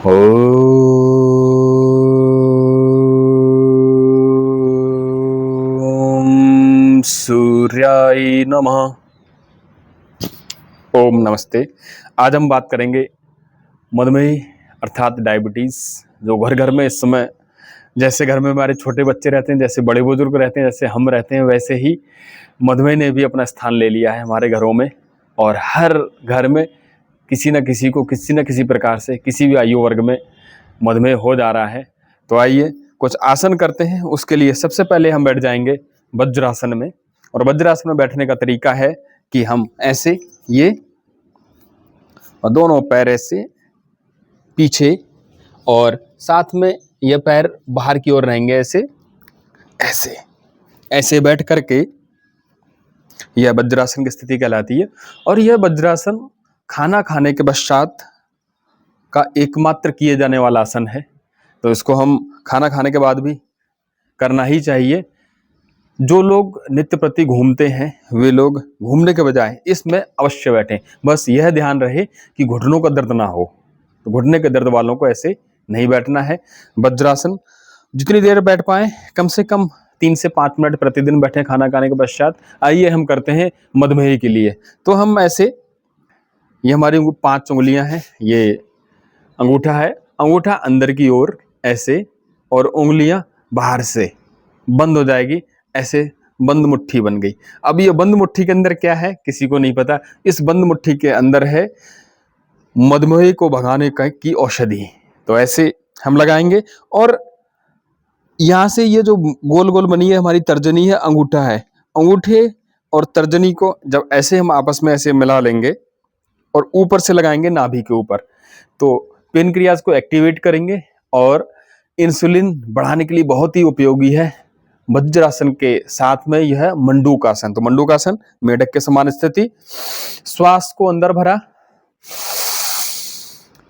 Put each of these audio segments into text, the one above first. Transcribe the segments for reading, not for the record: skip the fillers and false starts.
ओम सूर्याय नमः। ओम नमस्ते। आज हम बात करेंगे मधुमेह अर्थात डायबिटीज़, जो घर घर में इस समय, जैसे घर में हमारे छोटे बच्चे रहते हैं, जैसे बड़े बुजुर्ग रहते हैं, जैसे हम रहते हैं, वैसे ही मधुमेह ने भी अपना स्थान ले लिया है हमारे घरों में। और हर घर में किसी न किसी को किसी न किसी प्रकार से किसी भी आयु वर्ग में मधुमेह हो जा रहा है। तो आइए कुछ आसन करते हैं। उसके लिए सबसे पहले हम बैठ जाएंगे वज्रासन में। और वज्रासन में बैठने का तरीका है कि हम ऐसे ये और दोनों पैर ऐसे पीछे और साथ में ये पैर बाहर की ओर रहेंगे, ऐसे ऐसे ऐसे बैठ करके यह वज्रासन की स्थिति कहलाती है। और यह वज्रासन खाना खाने के पश्चात का एकमात्र किए जाने वाला आसन है। तो इसको हम खाना खाने के बाद भी करना ही चाहिए। जो लोग नित्य प्रति घूमते हैं वे लोग घूमने के बजाय इसमें अवश्य बैठें। बस यह ध्यान रहे कि घुटनों का दर्द ना हो। तो घुटने के दर्द वालों को ऐसे नहीं बैठना है। वज्रासन जितनी देर बैठ पाए, कम से कम 3 से 5 मिनट प्रतिदिन बैठें खाना खाने के पश्चात। आइए हम करते हैं मधुमेह के लिए। तो हम ऐसे, ये हमारी 5 उंगलियां हैं, ये अंगूठा है, अंगूठा अंदर की ओर ऐसे और उंगलियां बाहर से बंद हो जाएगी, ऐसे बंद मुट्ठी बन गई। अब ये बंद मुट्ठी के अंदर क्या है किसी को नहीं पता। इस बंद मुट्ठी के अंदर है मधुमेह को भगाने की औषधि। तो ऐसे हम लगाएंगे और यहाँ से ये जो गोल गोल बनी है हमारी तर्जनी है, अंगूठा है, अंगूठे और तर्जनी को जब ऐसे हम आपस में ऐसे मिला लेंगे और ऊपर से लगाएंगे नाभि के ऊपर, तो पेनक्रियाज को एक्टिवेट करेंगे और इंसुलिन बढ़ाने के लिए बहुत ही उपयोगी है। वज्रासन के साथ में यह मंडूकासन। तो मंडूकासन, मेढक के समान स्थिति, श्वास को अंदर भरा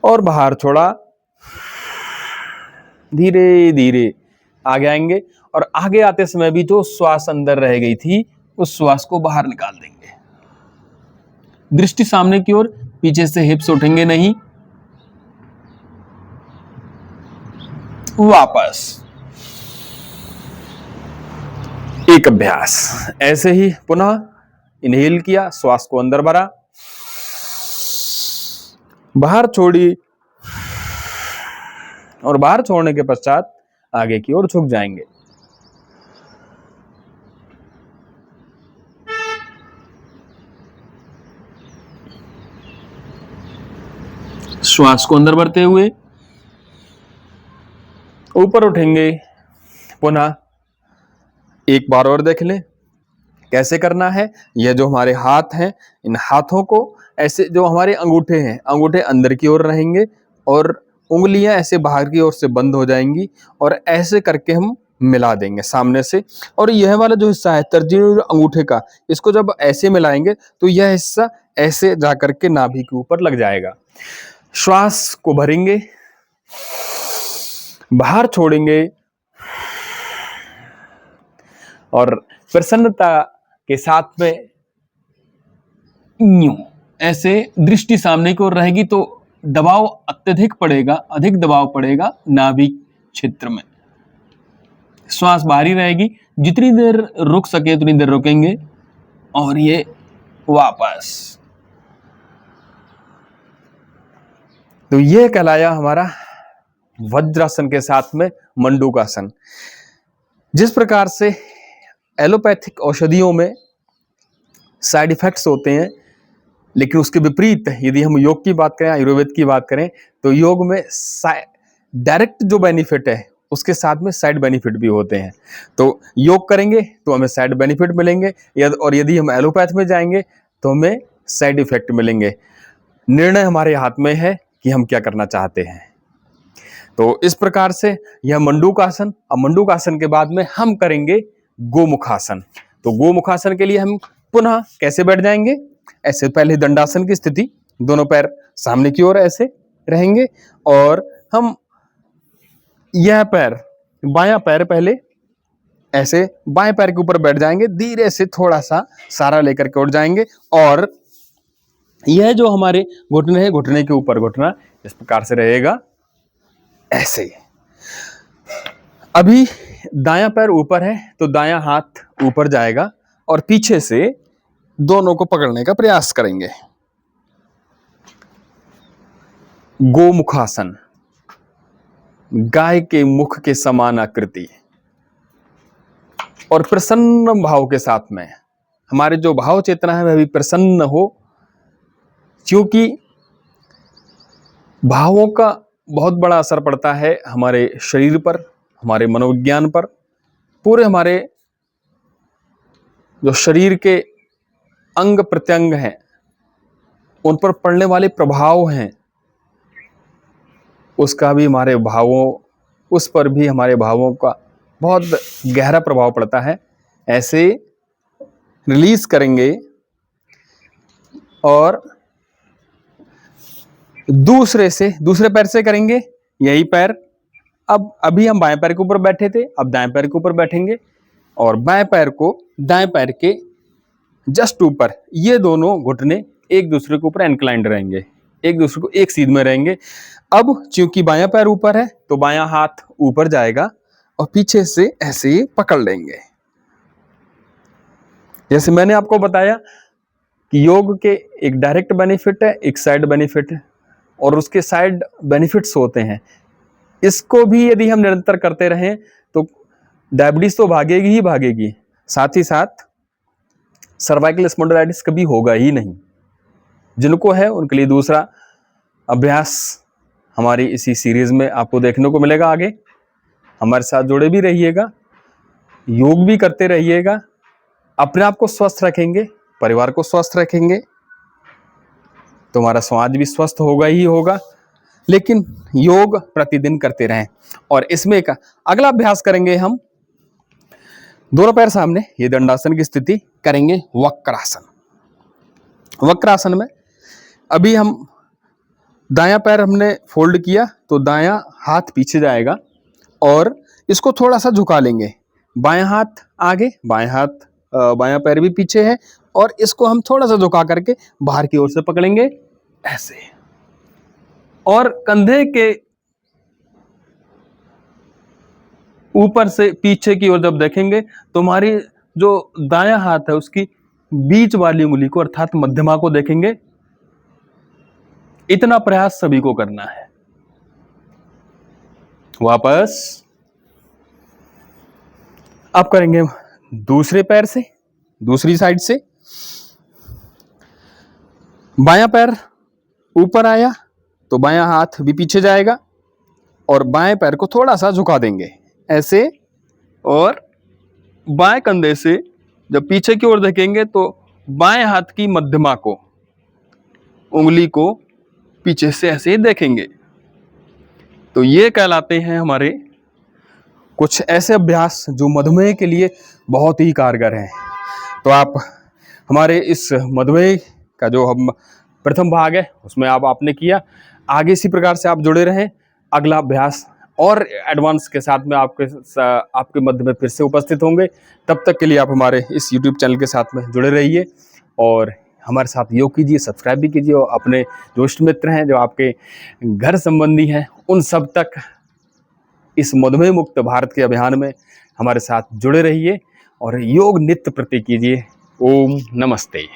और बाहर छोड़ा, धीरे धीरे आगे आएंगे और आगे आते समय भी जो श्वास अंदर रह गई थी उस श्वास को बाहर निकाल देंगे। दृष्टि सामने की ओर, पीछे से हिप्स उठेंगे नहीं। वापस एक अभ्यास ऐसे ही पुनः इनहेल किया, श्वास को अंदर भरा, बाहर छोड़ी और बाहर छोड़ने के पश्चात आगे की ओर झुक जाएंगे। श्वास को अंदर भरते हुए ऊपर उठेंगे। पुनः एक बार और देख लें कैसे करना है। यह जो हमारे हाथ हैं, इन हाथों को ऐसे, जो हमारे अंगूठे हैं, अंगूठे अंदर की ओर रहेंगे और उंगलियां ऐसे बाहर की ओर से बंद हो जाएंगी और ऐसे करके हम मिला देंगे सामने से। और यह वाला जो हिस्सा है तर्जनी और अंगूठे का, इसको जब ऐसे मिलाएंगे तो यह हिस्सा ऐसे जाकर के नाभि के ऊपर लग जाएगा। श्वास को भरेंगे, बाहर छोड़ेंगे और प्रसन्नता के साथ में यूं ऐसे दृष्टि सामने की ओर रहेगी तो दबाव अत्यधिक पड़ेगा, अधिक दबाव पड़ेगा नाभि क्षेत्र में। श्वास बाहरी रहेगी, जितनी देर रुक सके उतनी देर रुकेंगे और ये वापस। तो ये कहलाया हमारा वज्रासन के साथ में मंडूकासन। जिस प्रकार से एलोपैथिक औषधियों में साइड इफेक्ट्स होते हैं, लेकिन उसके विपरीत यदि हम योग की बात करें, आयुर्वेद की बात करें, तो योग में डायरेक्ट जो बेनिफिट है उसके साथ में साइड बेनिफिट भी होते हैं। तो योग करेंगे तो हमें साइड बेनिफिट मिलेंगे, और यदि हम एलोपैथ में जाएंगे तो हमें साइड इफेक्ट मिलेंगे। निर्णय हमारे हाथ में है कि हम क्या करना चाहते हैं। तो इस प्रकार से यह मंडूकासन। अब मंडूकासन के बाद में हम करेंगे गोमुखासन। तो गोमुखासन के लिए हम पुनः कैसे बैठ जाएंगे, ऐसे पहले दंडासन की स्थिति, दोनों पैर सामने की ओर ऐसे रहेंगे और हम यह पैर, बायां पैर पहले ऐसे बाएं पैर के ऊपर बैठ जाएंगे, धीरे से थोड़ा सा सहारा लेकर के उठ जाएंगे और यह जो हमारे घुटने हैं, घुटने के ऊपर घुटना इस प्रकार से रहेगा ऐसे। अभी दायां पैर ऊपर है तो दायां हाथ ऊपर जाएगा और पीछे से दोनों को पकड़ने का प्रयास करेंगे। गोमुखासन, गाय के मुख के समान आकृति और प्रसन्न भाव के साथ में हमारे जो भाव चेतना है वह भी प्रसन्न हो, क्योंकि भावों का बहुत बड़ा असर पड़ता है हमारे शरीर पर, हमारे मनोविज्ञान पर, पूरे हमारे जो शरीर के अंग प्रत्यंग हैं उन पर पड़ने वाले प्रभाव हैं, उसका भी हमारे भावों, उस पर भी हमारे भावों का बहुत गहरा प्रभाव पड़ता है। ऐसे रिलीज करेंगे और दूसरे पैर से करेंगे यही पैर। अब अभी हम बाएं पैर के ऊपर बैठे थे, अब दाएं पैर के ऊपर बैठेंगे और बाएं पैर को दाएं पैर के जस्ट ऊपर, ये दोनों घुटने एक दूसरे के ऊपर इंक्लाइंड रहेंगे, एक दूसरे को एक सीध में रहेंगे। अब चूंकि बायां पैर ऊपर है तो बायां हाथ ऊपर जाएगा और पीछे से ऐसे ही पकड़ लेंगे। जैसे मैंने आपको बताया कि योग के एक डायरेक्ट बेनिफिट है, एक साइड बेनिफिट है और उसके साइड बेनिफिट्स होते हैं। इसको भी यदि हम निरंतर करते रहें तो डायबिटीज तो भागेगी ही भागेगी, साथ ही साथ सर्वाइकल स्पॉन्डिलाइटिस कभी होगा ही नहीं। जिनको है उनके लिए दूसरा अभ्यास हमारी इसी सीरीज में आपको देखने को मिलेगा। आगे हमारे साथ जुड़े भी रहिएगा, योग भी करते रहिएगा, अपने आप को स्वस्थ रखेंगे, परिवार को स्वस्थ रखेंगे तो हमारा समाज भी स्वस्थ होगा ही होगा। लेकिन योग प्रतिदिन करते रहें। और इसमें एक अगला अभ्यास करेंगे हम, दोनों पैर सामने, ये दंडासन की स्थिति करेंगे, वक्रासन। वक्रासन में अभी हम दायां पैर हमने फोल्ड किया तो दायां हाथ पीछे जाएगा और इसको थोड़ा सा झुका लेंगे, बायां हाथ आगे, बायां पैर भी पीछे है और इसको हम थोड़ा सा झुका करके बाहर की ओर से पकड़ेंगे ऐसे। और कंधे के ऊपर से पीछे की ओर जब देखेंगे तो हमारी जो दायां हाथ है उसकी बीच वाली उंगली को अर्थात मध्यमा को देखेंगे। इतना प्रयास सभी को करना है। वापस अब करेंगे दूसरे पैर से, दूसरी साइड से। बायां पैर ऊपर आया तो बायां हाथ भी पीछे जाएगा और बाएं पैर को थोड़ा सा झुका देंगे ऐसे, और बाएं कंधे से जब पीछे की ओर देखेंगे तो बाएं हाथ की मध्यमा को, उंगली को पीछे से ऐसे ही देखेंगे। तो ये कहलाते हैं हमारे कुछ ऐसे अभ्यास जो मधुमेह के लिए बहुत ही कारगर हैं। तो आप हमारे इस मधुमेह का जो हम प्रथम भाग है उसमें आपने किया, आगे इसी प्रकार से आप जुड़े रहें। अगला अभ्यास और एडवांस के साथ में आपके मध्य में फिर से उपस्थित होंगे। तब तक के लिए आप हमारे इस YouTube चैनल के साथ में जुड़े रहिए और हमारे साथ योग कीजिए, सब्सक्राइब भी कीजिए और अपने जो इष्ट मित्र हैं, जो आपके घर संबंधी हैं, उन सब तक इस मधुमेह मुक्त भारत के अभियान में हमारे साथ जुड़े रहिए और योग नित्य प्रति कीजिए। ओम नमस्ते।